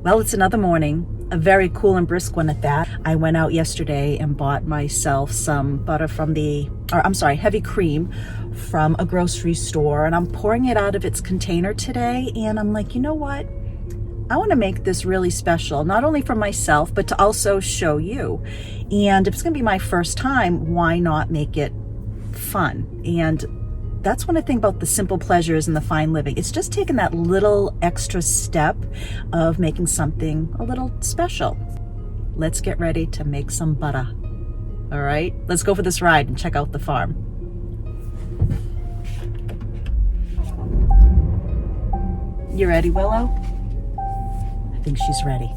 Well, it's another morning, a very cool and brisk one at that. I went out yesterday and bought myself some butter from heavy cream from a grocery store, and I'm pouring it out of its container today, and I'm like, you know what? I want to make this really special, not only for myself, but to also show you. And if it's going to be my first time, why not make it fun? And that's one thing about the simple pleasures and the fine living. It's just taking that little extra step of making something a little special. Let's get ready to make some butter. All right, let's go for this ride and check out the farm. You ready, Willow? I think she's ready.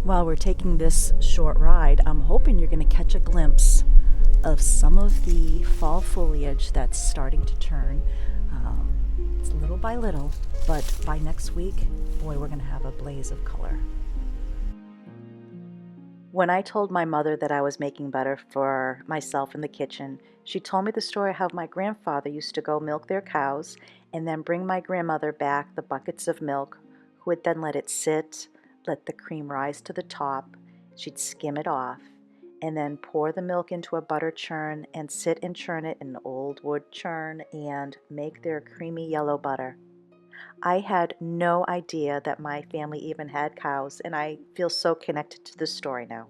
While we're taking this short ride, I'm hoping you're going to catch a glimpse of some of the fall foliage that's starting to turn. It's little by little, but by next week, boy, we're going to have a blaze of color. When I told my mother that I was making butter for myself in the kitchen, she told me the story of how my grandfather used to go milk their cows and then bring my grandmother back the buckets of milk, who would then let it sit, let the cream rise to the top. She'd skim it off and then pour the milk into a butter churn and sit and churn it in an old wood churn and make their creamy yellow butter. I had no idea that my family even had cows, and I feel so connected to this story now.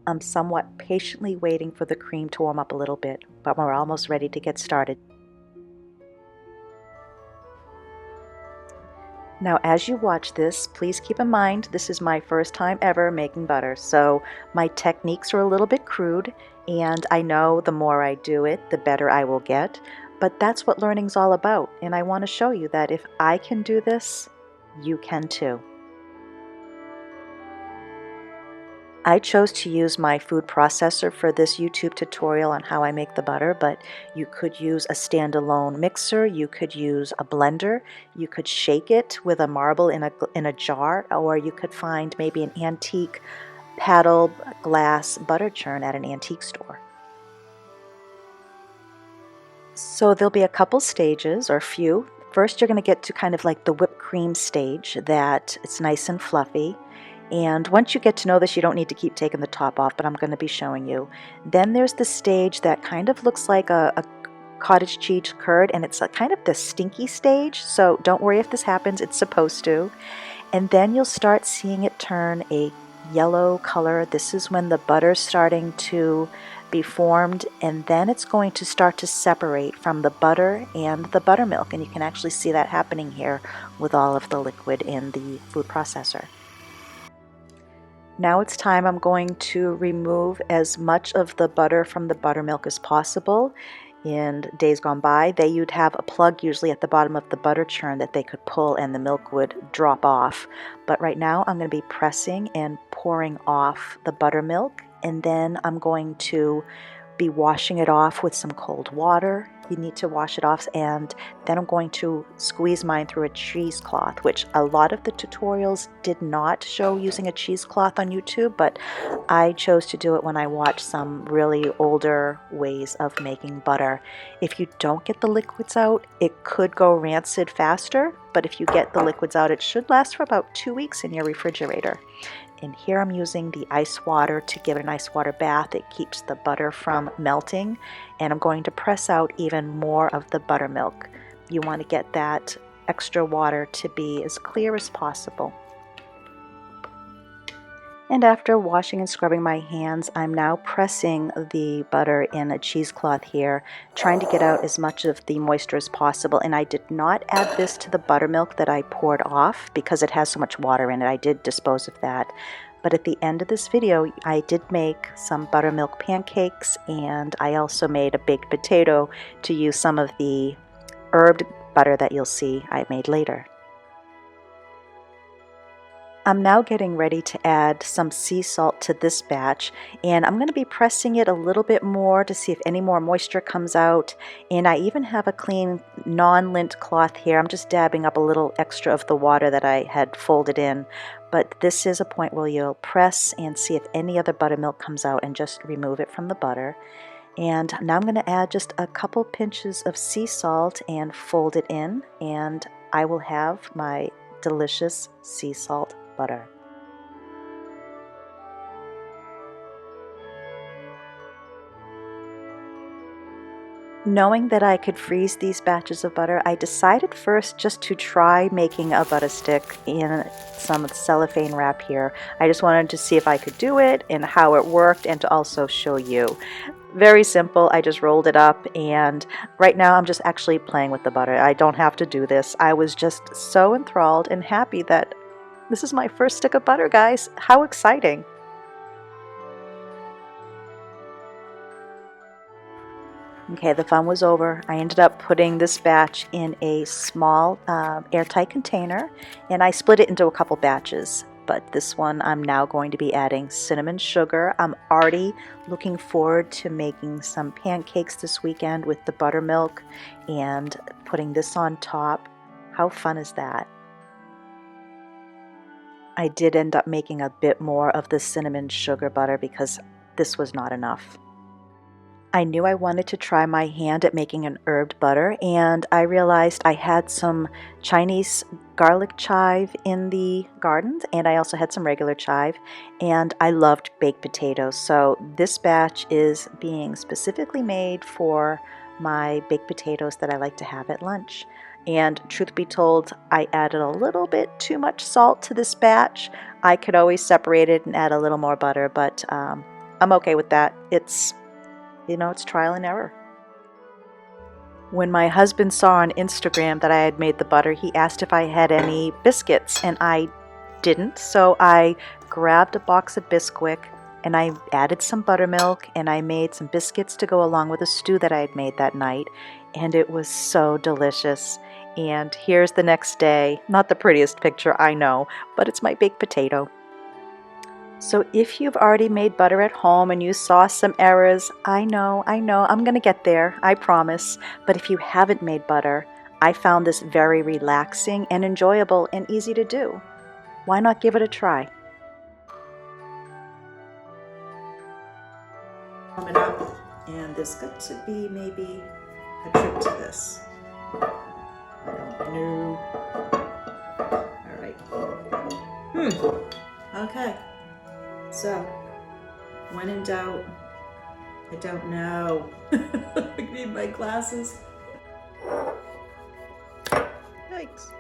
I'm somewhat patiently waiting for the cream to warm up a little bit, but we're almost ready to get started. Now, as you watch this, please keep in mind this is my first time ever making butter, so my techniques are a little bit crude, and I know the more I do it, the better I will get, but that's what learning's all about, and I want to show you that if I can do this, you can too. I chose to use my food processor for this YouTube tutorial on how I make the butter, but you could use a standalone mixer, you could use a blender, you could shake it with a marble in a jar, or you could find maybe an antique paddle glass butter churn at an antique store. So there'll be a couple stages, or a few. First, you're going to get to kind of like the whipped cream stage, that it's nice and fluffy. And once you get to know this, you don't need to keep taking the top off, but I'm going to be showing you. Then there's the stage that kind of looks like a cottage cheese curd, and it's kind of the stinky stage, so don't worry if this happens, it's supposed to. And then you'll start seeing it turn a yellow color. This is when the butter's starting to be formed, and then it's going to start to separate from the butter and the buttermilk, and you can actually see that happening here with all of the liquid in the food processor. Now it's time I'm going to remove as much of the butter from the buttermilk as possible. In days gone by, you'd have a plug usually at the bottom of the butter churn that they could pull and the milk would drop off. But right now I'm going to be pressing and pouring off the buttermilk, and then I'm going to be washing it off with some cold water. You need to wash it off, and then I'm going to squeeze mine through a cheesecloth, which a lot of the tutorials did not show using a cheesecloth on YouTube, but I chose to do it when I watched some really older ways of making butter. If you don't get the liquids out, it could go rancid faster, but if you get the liquids out, it should last for about 2 weeks in your refrigerator. And here I'm using the ice water to give it an ice water bath. It keeps the butter from melting, and I'm going to press out even more of the buttermilk. You want to get that extra water to be as clear as possible. And after washing and scrubbing my hands, I'm now pressing the butter in a cheesecloth here, trying to get out as much of the moisture as possible. And I did not add this to the buttermilk that I poured off because it has so much water in it. I did dispose of that. But at the end of this video, I did make some buttermilk pancakes, and I also made a baked potato to use some of the herbed butter that you'll see I made later. I'm now getting ready to add some sea salt to this batch, and I'm going to be pressing it a little bit more to see if any more moisture comes out. And I even have a clean non-lint cloth here. I'm just dabbing up a little extra of the water that I had folded in. But this is a point where you'll press and see if any other buttermilk comes out and just remove it from the butter. And now I'm going to add just a couple pinches of sea salt and fold it in, and I will have my delicious sea salt butter. Knowing that I could freeze these batches of butter, I decided first just to try making a butter stick in some cellophane wrap here. I just wanted to see if I could do it and how it worked, and to also show you. Very simple. I just rolled it up, and right now I'm just actually playing with the butter. I don't have to do this. I was just so enthralled and happy that this is my first stick of butter, guys. How exciting! Okay, the fun was over. I ended up putting this batch in a small airtight container, and I split it into a couple batches. But this one I'm now going to be adding cinnamon sugar. I'm already looking forward to making some pancakes this weekend with the buttermilk and putting this on top. How fun is that? I did end up making a bit more of the cinnamon sugar butter because this was not enough. I knew I wanted to try my hand at making an herbed butter, and I realized I had some Chinese garlic chive in the garden, and I also had some regular chive, and I loved baked potatoes. So this batch is being specifically made for my baked potatoes that I like to have at lunch. And truth be told, I added a little bit too much salt to this batch. I could always separate it and add a little more butter, but I'm okay with that. It's trial and error. When my husband saw on Instagram that I had made the butter, he asked if I had any biscuits, and I didn't. So I grabbed a box of Bisquick and I added some buttermilk, and I made some biscuits to go along with a stew that I had made that night, and it was so delicious. And here's the next day. Not the prettiest picture, I know, but it's my baked potato. So if you've already made butter at home and you saw some errors, I know, I'm going to get there, I promise. But if you haven't made butter, I found this very relaxing and enjoyable and easy to do. Why not give it a try? Warm it up, and there's got to be maybe a trick to this. I don't know. All right. Okay. So, when in doubt, I don't know. I need my glasses. Yikes.